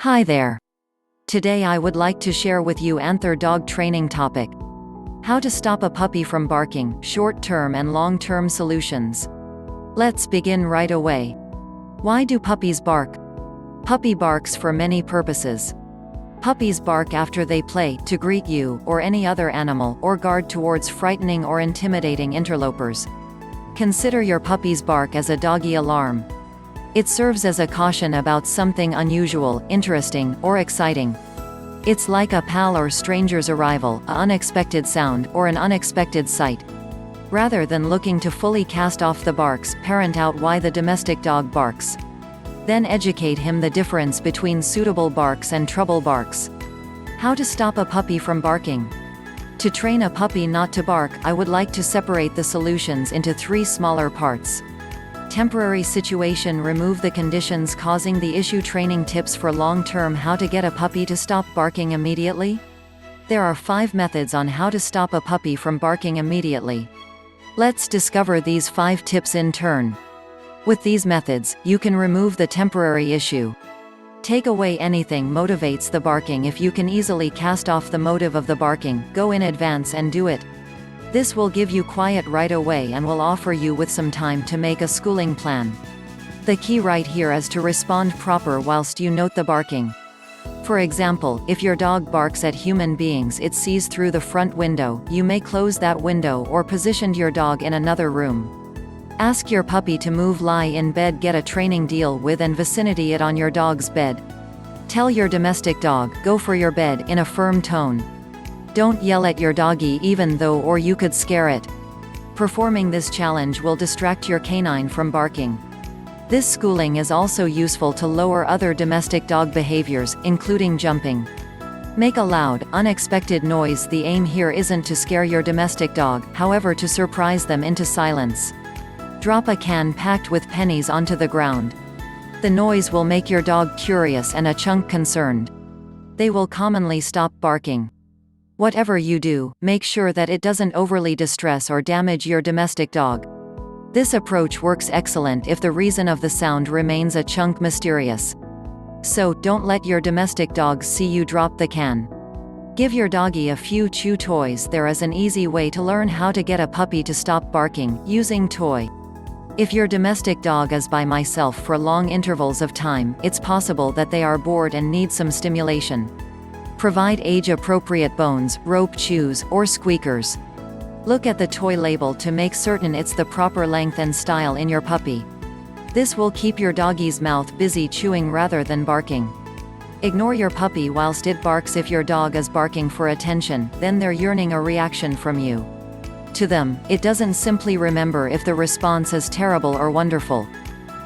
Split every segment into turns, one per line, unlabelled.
Hi there. Today I would like to share with you another dog training topic. How to stop a puppy from barking, short-term and long-term solutions. Let's begin right away. Why do puppies bark? Puppy barks for many purposes. Puppies bark after they play, to greet you, or any other animal, or guard towards frightening or intimidating interlopers. Consider your puppy's bark as a doggy alarm. It serves as a caution about something unusual, interesting, or exciting. It's like a pal or stranger's arrival, an unexpected sound, or an unexpected sight. Rather than looking to fully cast off the barks, parent out why the domestic dog barks. Then educate him the difference between suitable barks and trouble barks. How to stop a puppy from barking. To train a puppy not to bark, I would like to separate the solutions into 3 smaller parts. Temporary situation. Remove the conditions causing the issue. Training tips for long-term. How to get a puppy to stop barking immediately. There are 5 methods on how to stop a puppy from barking immediately. Let's discover these 5 tips in turn. With these methods, you can remove the temporary issue. Take away anything motivates the barking. If you can easily cast off the motive of the barking, go in advance and do it. This will give you quiet right away and will offer you with some time to make a schooling plan. The key right here is to respond proper whilst you note the barking. For example, if your dog barks at human beings it sees through the front window, you may close that window or position your dog in another room. Ask your puppy to move. Lie in bed. Get a training deal with and vicinity it on your dog's bed. Tell your domestic dog, go for your bed, in a firm tone. Don't yell at your doggy even though or you could scare it. Performing this challenge will distract your canine from barking. This schooling is also useful to lower other domestic dog behaviors, including jumping. Make a loud, unexpected noise. The aim here isn't to scare your domestic dog, however, to surprise them into silence. Drop a can packed with pennies onto the ground. The noise will make your dog curious and a chunk concerned. They will commonly stop barking. Whatever you do, make sure that it doesn't overly distress or damage your domestic dog. This approach works excellent if the reason of the sound remains a chunk mysterious. So, don't let your domestic dog see you drop the can. Give your doggy a few chew toys. There is an easy way to learn how to get a puppy to stop barking, using toy. If your domestic dog is by myself for long intervals of time, it's possible that they are bored and need some stimulation. Provide age-appropriate bones, rope chews, or squeakers. Look at the toy label to make certain it's the proper length and style in your puppy. This will keep your doggy's mouth busy chewing rather than barking. Ignore your puppy whilst it barks. If your dog is barking for attention, then they're yearning a reaction from you. To them, it doesn't simply remember if the response is terrible or wonderful.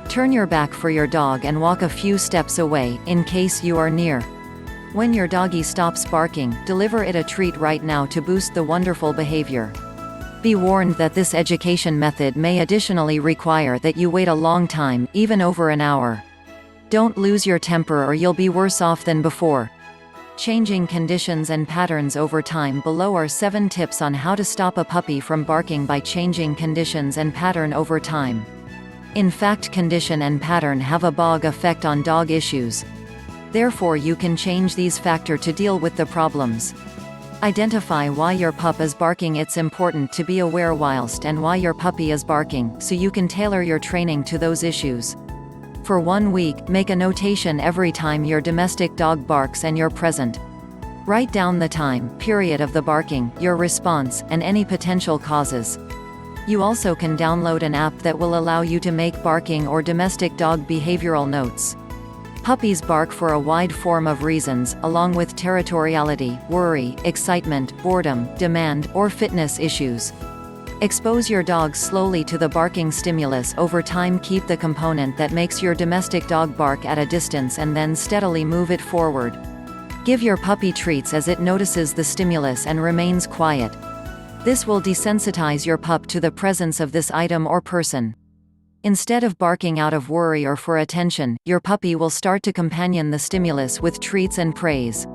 Turn your back for your dog and walk a few steps away, in case you are near. When your doggy stops barking, deliver it a treat right now to boost the wonderful behavior. Be warned that this education method may additionally require that you wait a long time, even over an hour. Don't lose your temper or you'll be worse off than before. Changing conditions and patterns over time. Below are 7 tips on how to stop a puppy from barking by changing conditions and pattern over time. In fact, condition and pattern have a big effect on dog issues. Therefore you can change these factors to deal with the problems. Identify why your pup is barking. It's important to be aware whilst and why your puppy is barking, so you can tailor your training to those issues. For 1 week, make a notation every time your domestic dog barks and you're present. Write down the time, period of the barking, your response, and any potential causes. You also can download an app that will allow you to make barking or domestic dog behavioral notes. Puppies bark for a wide form of reasons, along with territoriality, worry, excitement, boredom, demand, or fitness issues. Expose your dog slowly to the barking stimulus over time. Keep the component that makes your domestic dog bark at a distance and then steadily move it forward. Give your puppy treats as it notices the stimulus and remains quiet. This will desensitize your pup to the presence of this item or person. Instead of barking out of worry or for attention, your puppy will start to companion the stimulus with treats and praise.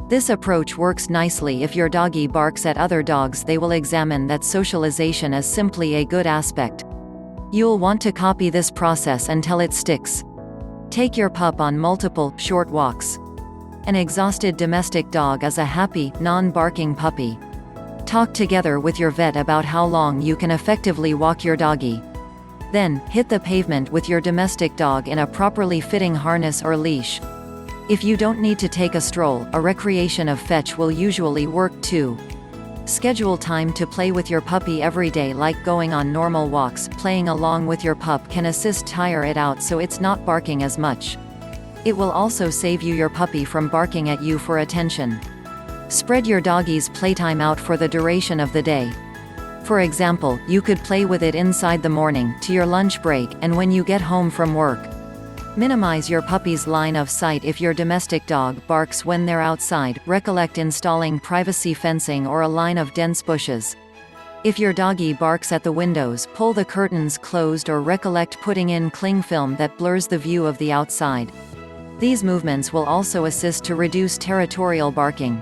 This approach works nicely if your doggy barks at other dogs. They will examine that socialization is simply a good aspect. You'll want to copy this process until it sticks. Take your pup on multiple, short walks. An exhausted domestic dog is a happy, non-barking puppy. Talk together with your vet about how long you can effectively walk your doggy. Then, hit the pavement with your domestic dog in a properly fitting harness or leash. If you don't need to take a stroll, a recreation of fetch will usually work too. Schedule time to play with your puppy every day, like going on normal walks. Playing along with your pup can assist tire it out so it's not barking as much. It will also save you your puppy from barking at you for attention. Spread your doggy's playtime out for the duration of the day. For example, you could play with it inside the morning, to your lunch break, and when you get home from work. Minimize your puppy's line of sight if your domestic dog barks when they're outside. Recollect installing privacy fencing or a line of dense bushes. If your doggy barks at the windows, pull the curtains closed or recollect putting in cling film that blurs the view of the outside. These movements will also assist to reduce territorial barking.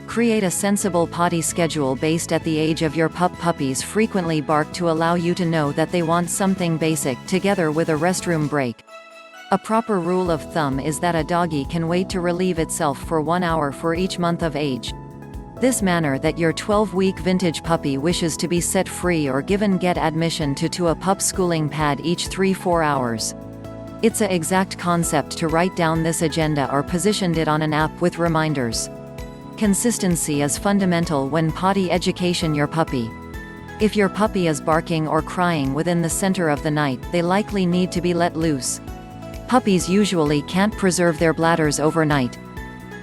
Create a sensible potty schedule based at the age of your pup. Puppies frequently bark to allow you to know that they want something basic, together with a restroom break. A proper rule of thumb is that a doggy can wait to relieve itself for 1 hour for each month of age. This manner that your 12-week vintage puppy wishes to be set free or given get admission to a pup schooling pad each 3-4 hours. It's a exact concept to write down this agenda or positioned it on an app with reminders. Consistency is fundamental when potty education your puppy. If your puppy is barking or crying within the center of the night, they likely need to be let loose. Puppies usually can't preserve their bladders overnight.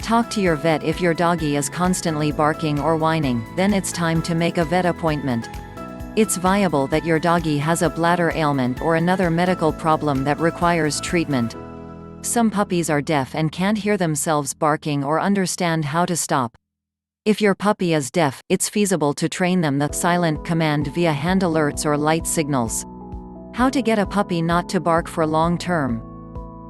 Talk to your vet if your doggy is constantly barking or whining, then it's time to make a vet appointment. It's viable that your doggy has a bladder ailment or another medical problem that requires treatment. Some puppies are deaf and can't hear themselves barking or understand how to stop. If your puppy is deaf, it's feasible to train them the silent command via hand alerts or light signals. How to get a puppy not to bark for long term.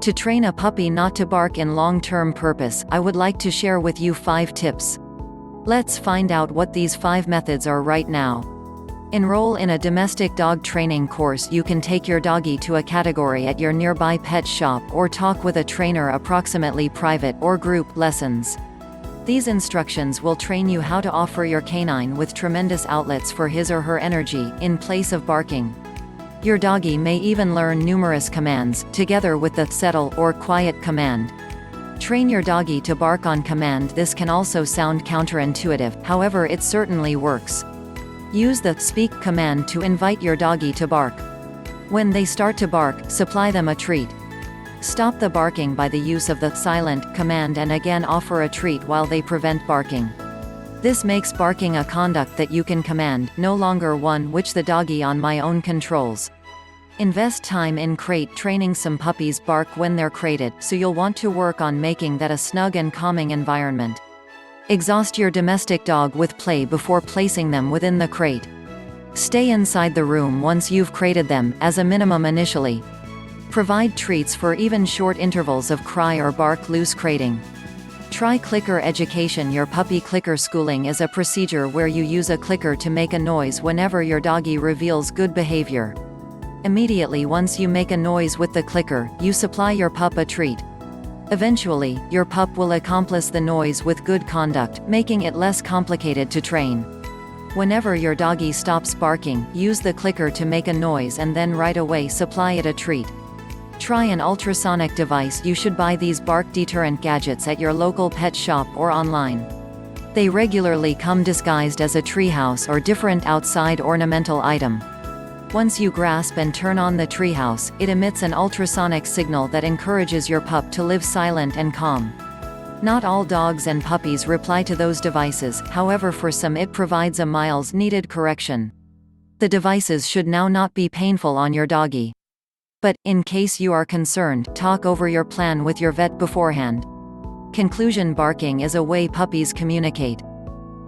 To train a puppy not to bark in long-term purpose, I would like to share with you 5 tips. Let's find out what these 5 methods are right now. Enroll in a domestic dog training course. You can take your doggy to a category at your nearby pet shop or talk with a trainer. Approximately private or group lessons. These instructions will train you how to offer your canine with tremendous outlets for his or her energy, in place of barking. Your doggy may even learn numerous commands, together with the settle or quiet command. Train your doggy to bark on command. This can also sound counterintuitive, however it certainly works. Use the speak command to invite your doggy to bark. When they start to bark, supply them a treat. Stop the barking by the use of the silent command and again offer a treat while they prevent barking. This makes barking a conduct that you can command, no longer one which the doggy on my own controls. Invest time in crate training. Some puppies bark when they're crated, so you'll want to work on making that a snug and calming environment. Exhaust your domestic dog with play before placing them within the crate. Stay inside the room once you've crated them, as a minimum initially. Provide treats for even short intervals of cry or bark. Loose crating. Try clicker education. Your puppy clicker schooling is a procedure where you use a clicker to make a noise whenever your doggy reveals good behavior. Immediately once you make a noise with the clicker, you supply your pup a treat. Eventually, your pup will accomplish the noise with good conduct, making it less complicated to train. Whenever your doggy stops barking, use the clicker to make a noise and then right away supply it a treat. Try an ultrasonic device. You should buy these bark deterrent gadgets at your local pet shop or online. They regularly come disguised as a treehouse or different outside ornamental item. Once you grasp and turn on the treehouse, it emits an ultrasonic signal that encourages your pup to live silent and calm. Not all dogs and puppies reply to those devices, however for some it provides a miles-needed correction. The devices should now not be painful on your doggy. But, in case you are concerned, talk over your plan with your vet beforehand. Conclusion: barking is a way puppies communicate.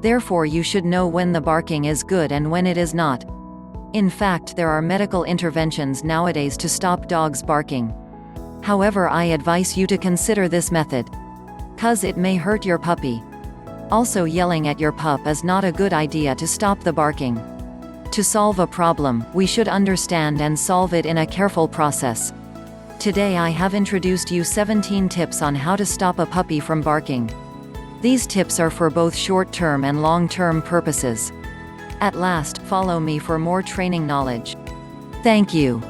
Therefore you should know when the barking is good and when it is not. In fact, there are medical interventions nowadays to stop dogs barking. However, I advise you to consider this method, 'cause it may hurt your puppy. Also, yelling at your pup is not a good idea to stop the barking. To solve a problem, we should understand and solve it in a careful process. Today I have introduced you 17 tips on how to stop a puppy from barking. These tips are for both short-term and long-term purposes. At last, follow me for more training knowledge. Thank you.